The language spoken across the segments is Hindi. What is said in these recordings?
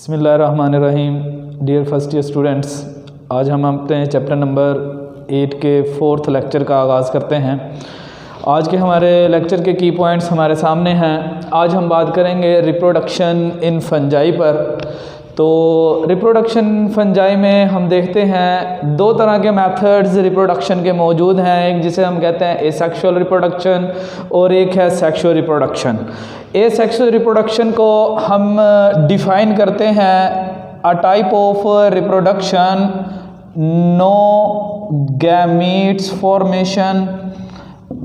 बिस्मिल्लाहिर्रहमानिर्रहीम। डियर फर्स्ट ईयर स्टूडेंट्स, आज हम अपने चैप्टर नंबर 8 के 4th लेक्चर का आगाज़ करते हैं। आज के हमारे लेक्चर के की पॉइंट्स हमारे सामने हैं। आज हम बात करेंगे रिप्रोडक्शन इन फंजाई पर। तो रिप्रोडक्शन फंजाई में हम देखते हैं दो तरह के मेथड्स रिप्रोडक्शन के मौजूद हैं। एक जिसे हम कहते हैं एसेक्सुअल रिप्रोडक्शन और एक है सेक्सुअल रिप्रोडक्शन। एसेक्सुअल रिप्रोडक्शन को हम डिफाइन करते हैं a type of reproduction no gametes formation,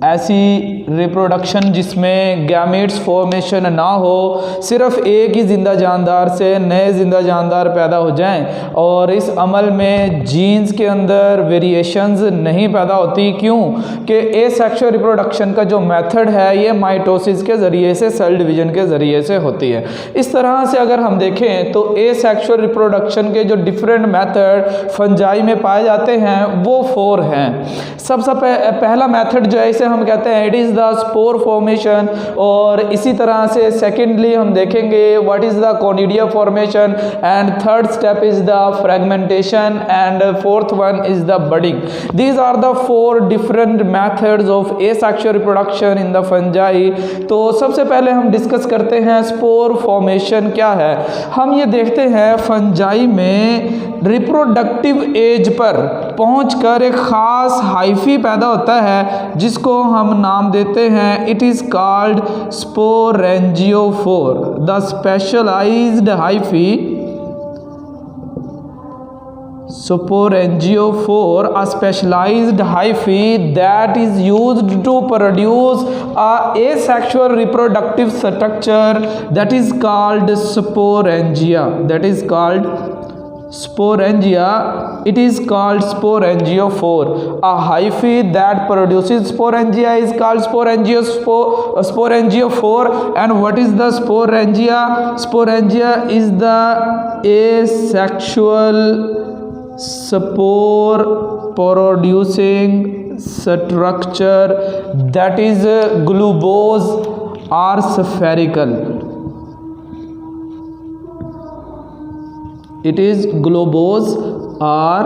ऐसी रिप्रोडक्शन जिसमें गैमीट्स फॉर्मेशन ना हो, सिर्फ एक ही ज़िंदा जानदार से नए ज़िंदा जानदार पैदा हो जाएं और इस अमल में जीन्स के अंदर वेरिएशंस नहीं पैदा होती। क्यों कि एसेक्सुअल रिप्रोडक्शन का जो मेथड है ये माइटोसिस के ज़रिए से, सेल डिवीज़न के ज़रिए से होती है। इस तरह से अगर हम देखें तो एसेक्सुअल रिप्रोडक्शन के जो डिफरेंट मेथड फंजाई में पाए जाते हैं वो 4 हैं। सबसे पहला मेथड जो है इसे हम कहते हैं it is the spore formation, और इसी तरह से सेकेंडली हम देखेंगे what is the conidia formation, and third step is the fragmentation, and fourth one is the budding. These are the 4 different methods of asexual reproduction in the fungi. तो सबसे पहले हम डिस्कस करते हैं स्पोर फॉर्मेशन क्या है। हम ये देखते हैं फंजाई में रिप्रोडक्टिव एज पर पहुंचकर एक ख़ास हाइफी पैदा होता है जिसको हम नाम देते हैं it is called sporangiophore. The specialised hyphae sporangiopore, a specialized hyphae that is used to produce a asexual reproductive structure that is called sporangia. That is called sporangia. It is called sporangiophore. A hyphae that produces sporangia is called sporangiophore. And what is the sporangia? Sporangia is the asexual spore producing structure that is globose or spherical. It is globose or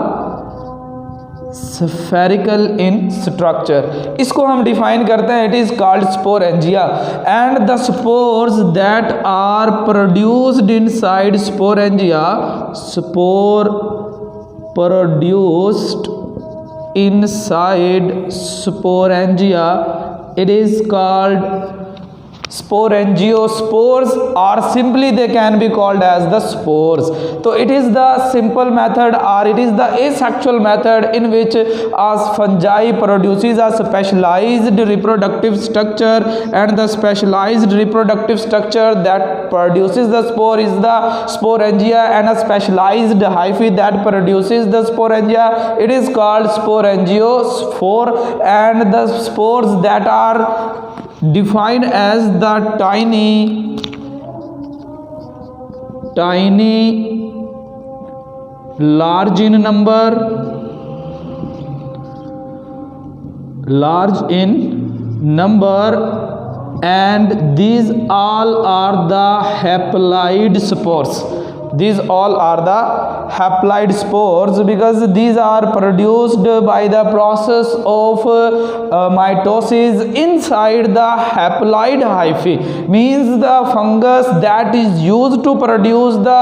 spherical in structure. इसको हम डिफाइन करते हैं it is called sporangia. And the spores that are produced inside sporangia, spore produced inside sporangia, it is called sporangiospores, or simply they can be called as the spores. So it is the simple method, or it is the asexual method in which a fungi produces a specialized reproductive structure, and the specialized reproductive structure that produces the spore is the sporangia, and a specialized hyphae that produces the sporangia, it is called sporangiospore. And the spores that are defined as the tiny large in number, and these all are the haploid spores. These all are the haploid spores because these are produced by the process of mitosis inside the haploid hyphae. Means the fungus that is used to produce the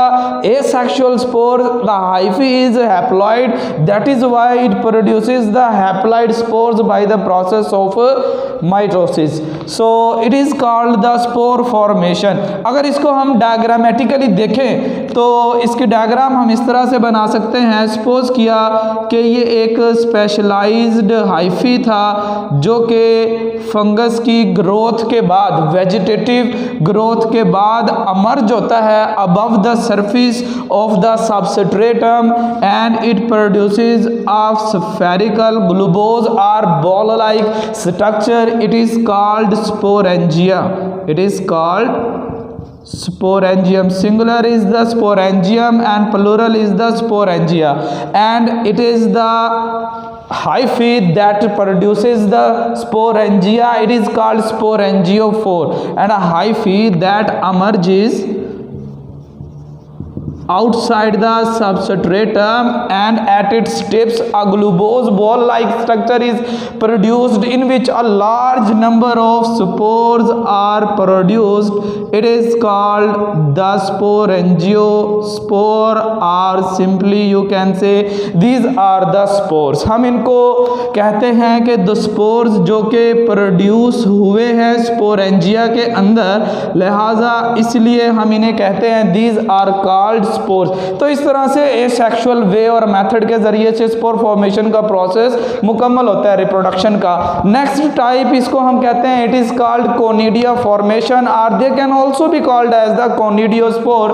asexual spore, the hyphae is haploid. That is why it produces the haploid spores by the process of mitosis. So it is called the spore formation. अगर इसको हम डायग्रामेटिकली देखें तो इसकी डायग्राम हम इस तरह से बना सकते हैं। सपोज किया कि ये एक स्पेशलाइज्ड हाइफी था जो कि फंगस की ग्रोथ के बाद, वेजिटेटिव ग्रोथ के बाद अमर्ज होता है above the surface of the substratum, and it produces a spherical globose or ball like structure. It is called sporangia. It is called sporangium. Singular is the sporangium and plural is the sporangia, and it is the hyphae that produces the sporangia. It is called sporangiophore, and a hyphae that emerges outside the substratum, and at its tips a globose ball like structure is produced in which a large number of spores are produced. It is called the sporangiosspore, or simply you can say these are the spores. हम इनको कहते हैं कि the spores जो कि प्रोड्यूस हुए हैं स्पोरेंजिया के अंदर, लिहाजा इसलिए हम इन्हें कहते हैं these are called स्पोर्स। तो इस तरह से एसेक्सुअल वे और मेथड के जरिए से स्पोर फॉर्मेशन का प्रोसेस मुकम्मल होता है रिप्रोडक्शन का। नेक्स्ट टाइप इसको हम कहते हैं it is called conidia formation, और they can also be called as the conidiospore.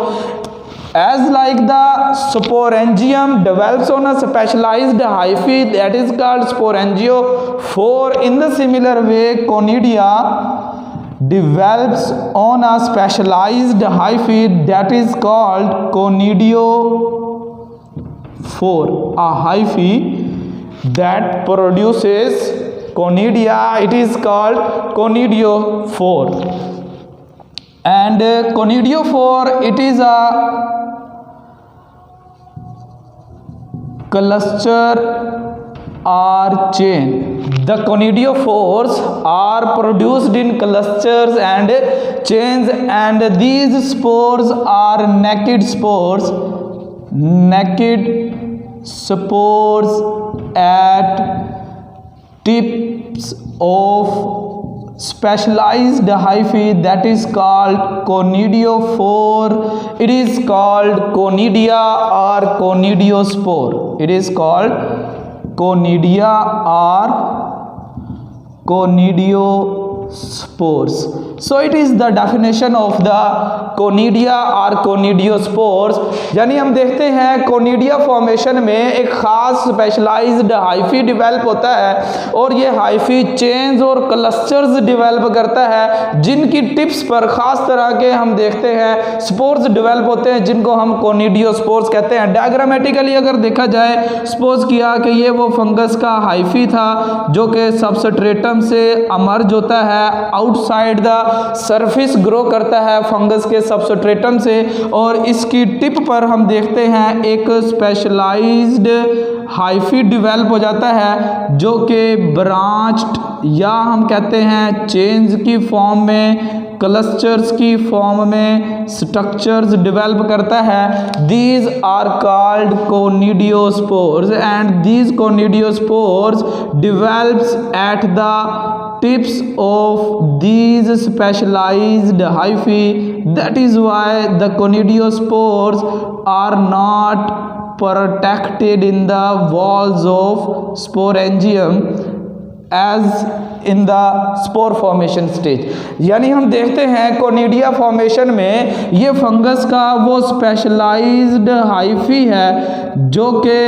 As like the sporangium develops on a specialized hyphae that is called sporangiophore, in the similar way conidia develops on a specialized hyphae that is called conidiophore, a hyphae that produces conidia, it is called conidiophore. And conidiophore, it is a cluster or chain. The conidiophores are produced in clusters and chains, and these spores are naked spores at tips of specialized hyphae that is called conidiophore. It is called conidia or conidiospore. It is called conidia or conidiospores. So it is the definition of the conidia or conidiospores। यानी हम देखते हैं कोनिडिया फॉर्मेशन में एक ख़ास स्पेशलाइज्ड हाइफी डेवलप होता है, और ये हाइफी चेन्स और क्लस्टर्स डेवलप करता है जिनकी टिप्स पर ख़ास तरह के हम देखते हैं स्पोर्स डेवलप होते हैं जिनको हम कोनिडियोस्पोर्स कहते हैं। डायग्रामेटिकली अगर देखा जाए, सपोज किया कि ये वो फंगस का हाइफी था जो कि सबस्ट्रेटम से अमर्ज होता है, आउटसाइड द सरफेस ग्रो करता है फंगस के सबस्ट्रेटम से, और इसकी टिप पर हम देखते हैं एक स्पेशलाइज्ड हाइफी डेवलप हो जाता है जो कि ब्रांच्ड या हम कहते हैं चेन्स की फॉर्म में, क्लस्टर्स की फॉर्म में स्ट्रक्चर्स डेवलप करता है। These are called conidiospores, and these conidiospores develops at the tips of these specialized hyphae. That is why the conidiospores are not protected in the walls of sporangium as in the spore formation stage। यानी हम देखते हैं कोनिडिया फॉर्मेशन में ये फंगस का वो स्पेशलाइज्ड हाइफी है जो कि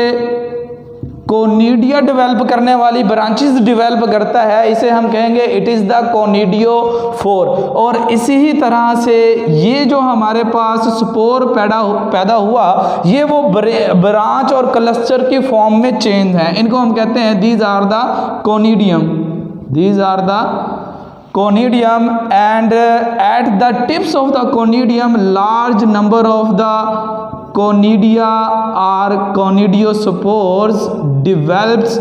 कोनिडिया डेवलप करने वाली ब्रांचेस डेवलप करता है, इसे हम कहेंगे इट इज़ द कोनिडियोफोर। और इसी ही तरह से ये जो हमारे पास स्पोर पैदा हुआ, ये वो ब्रांच और क्लस्टर की फॉर्म में चेंज हैं, इनको हम कहते हैं these are the conidium, these are the conidium, and at the tips of the conidium large number of the conidia or conidiospores develops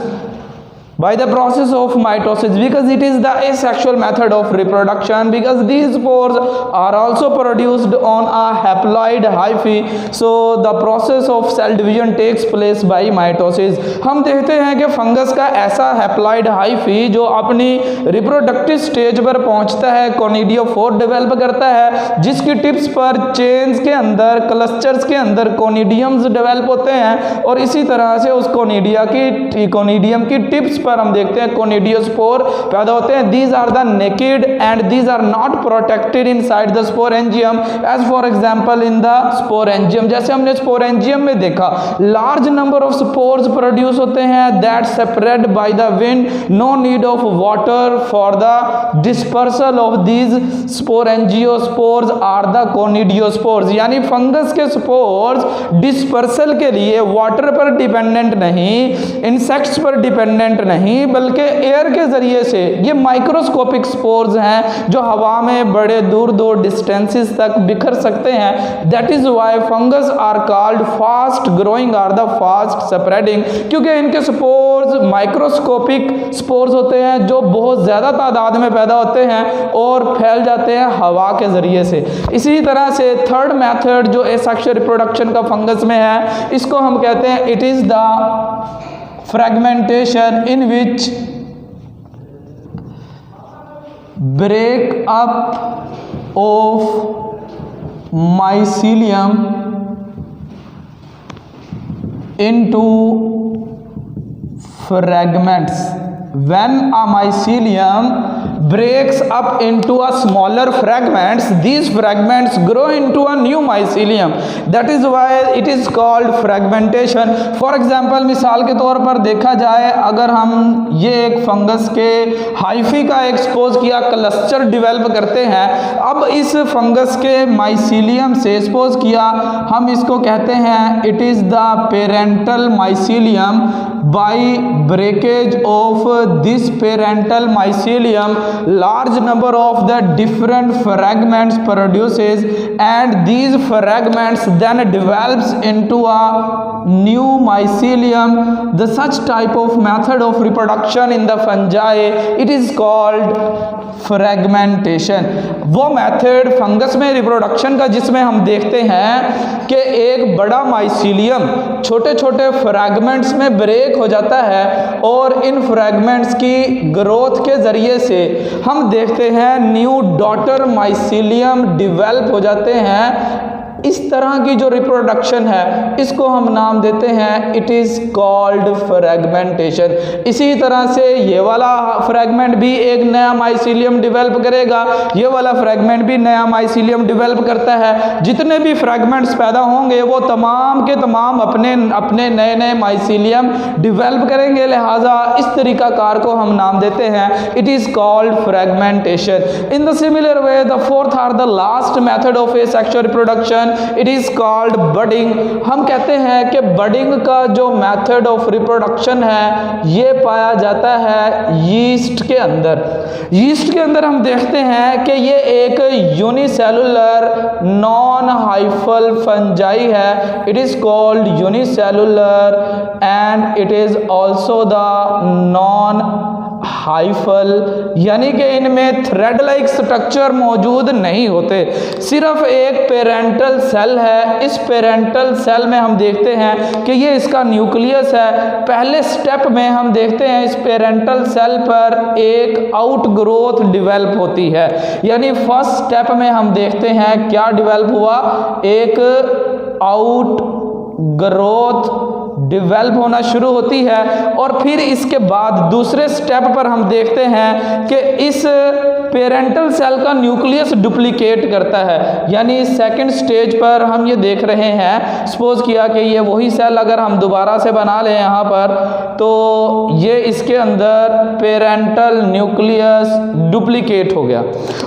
by the process of mitosis, because it is the asexual method of reproduction, because these spores are also produced on a haploid hyphae, so the process of cell division takes place by mitosis। हम देखते हैं कि फंगस का ऐसा हैप्लॉइड हाइफी जो अपनी रिप्रोडक्टिव स्टेज पर पहुंचता है कोनिडियोफोर डेवलप करता है, जिसकी टिप्स पर चेन्स के अंदर, क्लस्टर्स के अंदर कोनिडियम्स डेवलप होते हैं, और इसी तरह से उस कोनिडियम की टिप्स पर हम देखते हैं कोनिडियोस्पोर पैदा होते हैं। These are the naked and these are not protected inside the sporangium, as for example in the sporangium. जैसे हमने स्पोरेंजियम में देखा, large number of spores produce होते हैं that separate by the wind, no need of water for the dispersal of these sporangiospores or the conidiospores. यानी फंगस के स्पोर्स डिस्पर्सल के लिए वाटर पर डिपेंडेंट नहीं, इंसेक्ट्स पर डिपेंडेंट नहीं, नहीं बल्कि एयर के ज़रिए से। ये माइक्रोस्कोपिक स्पोर्स हैं जो हवा में बड़े दूर दूर डिस्टेंसेस तक बिखर सकते हैं। That is why fungus are called fast growing or the fast spreading, क्योंकि इनके स्पोर्स माइक्रोस्कोपिक स्पोर्स होते हैं जो बहुत ज़्यादा तादाद में पैदा होते हैं और फैल जाते हैं हवा के ज़रिए से। इसी तरह से थर्ड मेथड जो एसेक्सुअल रिप्रोडक्शन का फंगस में है, इसको हम कहते हैं it is the fragmentation in which break of mycelium into fragments. When a mycelium breaks up into a smaller fragments, these fragments grow into a new mycelium. That is why it is called fragmentation. For example, मिसाल के तौर पर देखा जाए, अगर हम ये एक फंगस के हाइफी का एक्सपोज किया क्लस्टर डेवलप करते हैं, अब इस फंगस के माइसीलियम से एक्सपोज किया, हम इसको कहते हैं it is the parental mycelium. By breakage of this parental mycelium, large number of the different fragments produces, and these fragments then develops into a new mycelium. The such type of method of reproduction in the fungi, it is called fragmentation. वो मेथड फंगस में रिप्रोडक्शन का जिसमें हम देखते हैं कि एक बड़ा माइसीलियम छोटे छोटे फ्रैगमेंट्स में ब्रेक हो जाता है और इन फ्रैगमेंट्स की ग्रोथ के ज़रिए से हम देखते हैं न्यू डॉटर माइसीलियम डिवेल्प हो जाते हैं. इस तरह की जो रिप्रोडक्शन है इसको हम नाम देते हैं इट इज़ कॉल्ड फ्रैगमेंटेशन. इसी तरह से ये वाला फ्रैगमेंट भी एक नया माइसीलियम डेवलप करेगा, ये वाला फ्रैगमेंट भी नया माइसीलियम डेवलप करता है. जितने भी फ्रैगमेंट्स पैदा होंगे वो तमाम के तमाम अपने अपने नए नए माइसीलियम डेवलप करेंगे. लिहाजा इस तरीक़ाकार को हम नाम देते हैं it is called fragmentation. In the similar way the fourth or the last method of asexual reproduction, it is called budding. हम कहते हैं कि बडिंग का जो मेथड ऑफ रिप्रोडक्शन है ये पाया जाता है यीस्ट के अंदर. यीस्ट के अंदर हम देखते हैं कि ये एक यूनिसेलुलर नॉन हाइफल फंजाई है. It is called unicellular and it is also the non hyphal, यानी कि इनमें थ्रेड लाइक स्ट्रक्चर मौजूद नहीं होते, सिर्फ एक पेरेंटल सेल है. इस पेरेंटल सेल में हम देखते हैं कि ये इसका न्यूक्लियस है. पहले स्टेप में हम देखते हैं इस पेरेंटल सेल पर एक आउट ग्रोथ डिवेल्प होती है, यानी फर्स्ट स्टेप में हम देखते हैं क्या डिवेल्प हुआ, एक आउट ग्रोथ डिवेल्प होना शुरू होती है. और फिर इसके बाद दूसरे स्टेप पर हम देखते हैं कि इस पेरेंटल सेल का न्यूक्लियस डुप्लीकेट करता है, यानी सेकंड स्टेज पर हम ये देख रहे हैं, सपोज किया कि ये वही सेल अगर हम दोबारा से बना लें यहाँ पर, तो ये इसके अंदर पेरेंटल न्यूक्लियस डुप्लीकेट हो गया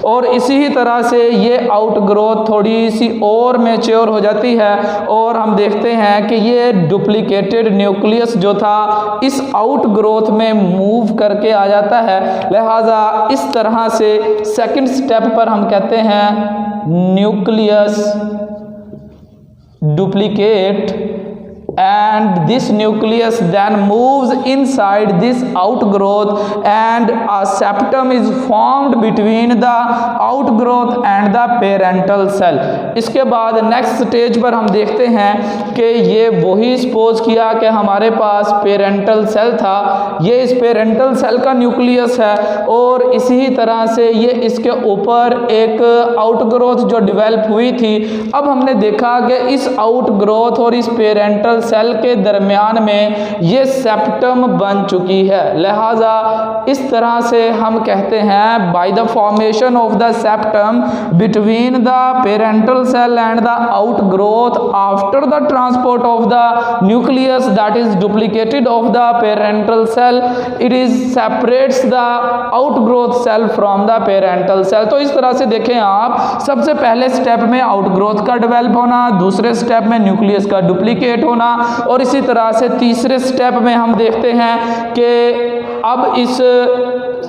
और इसी ही तरह से ये आउट ग्रोथ थोड़ी सी और मैच्योर हो जाती है और हम देखते हैं कि ये डुप्लीकेटेड न्यूक्लियस जो था इस आउट ग्रोथ में मूव करके आ जाता है. लिहाजा इस तरह से सेकंड स्टेप पर हम कहते हैं nucleus duplicate and this nucleus then moves inside this outgrowth and a septum is formed between the outgrowth and the parental cell. इसके बाद नेक्स्ट स्टेज पर हम देखते हैं कि ये वही सपोज किया कि हमारे पास पेरेंटल सेल था, ये इस पेरेंटल सेल का न्यूक्लियस है और इसी तरह से ये इसके ऊपर एक आउटग्रोथ जो डेवलप हुई थी. अब हमने देखा कि इस आउटग्रोथ और इस पेरेंटल सेल के दरमियान में ये सेप्टम बन चुकी है. लिहाजा इस तरह से हम कहते हैं by the formation of the septum between the parental cell and the outgrowth after the transport of the nucleus that is duplicated of the parental cell, it is separates the outgrowth cell from the parental cell. तो इस तरह से देखें आप, सबसे पहले स्टेप में आउटग्रोथ का डेवलप होना, दूसरे स्टेप में न्यूक्लियस का डुप्लीकेट होना, और इसी तरह से तीसरे स्टेप में हम देखते हैं कि अब इस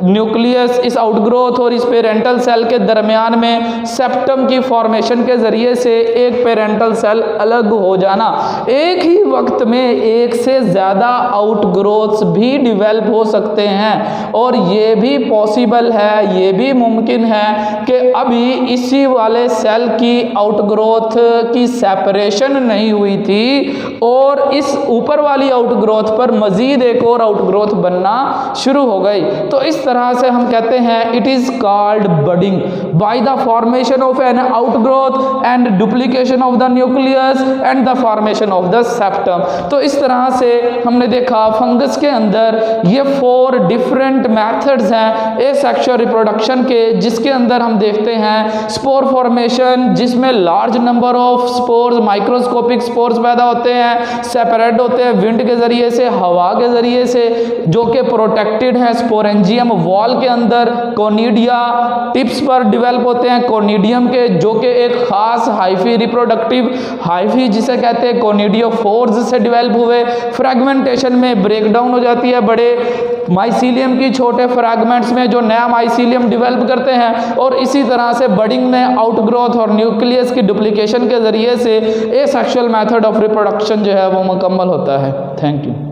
न्यूक्लियस, इस आउटग्रोथ और इस पेरेंटल सेल के दरमियान में सेप्टम की फॉर्मेशन के ज़रिए से एक पेरेंटल सेल अलग हो जाना। एक ही वक्त में एक से ज़्यादा आउटग्रोथ्स भी डिवेल्प हो सकते हैं और ये भी पॉसिबल है, ये भी मुमकिन है कि अभी इसी वाले सेल की आउटग्रोथ की सेपरेशन नहीं हुई थी और इस ऊपर वाली आउटग्रोथ पर मज़ीद एक और आउटग्रोथ बनना शुरू हो गई। तो इस तरह से हम कहते हैं it is called budding by the formation of an outgrowth and duplication of the nucleus and the formation of the septum. तो इस तरह से हमने देखा फंगस के अंदर ये 4 डिफरेंट मेथड्स हैं एसेक्सुअल रिप्रोडक्शन के, जिसके अंदर हम देखते हैं स्पोर फॉर्मेशन, जिसमें large number of spores, microscopic spores पैदा होते हैं, सेपरेट होते हैं विंड के जरिए से, हवा के जरिए से, जो कि प्रोटेक्टेड है स्पोरेंजियम वॉल के अंदर। कोनिडिया टिप्स पर डेवलप होते हैं कोनिडियम के, जो कि एक खास हाइफी रिप्रोडक्टिव हाइफी जिसे कहते हैं कोनिडियोफोर्स से डेवलप हुए। फ्रेगमेंटेशन में ब्रेकडाउन हो जाती है बड़े माइसीलियम की छोटे फ्रैगमेंट्स में, जो नया माइसीलियम डेवलप करते हैं और इसी तरह से बडिंग में आउटग्रोथ और न्यूक्लियस की डुप्लीकेशन के जरिए से एसेक्सुअल मेथड ऑफ रिप्रोडक्शन जो है वो मुकम्मल होता है। Thank you.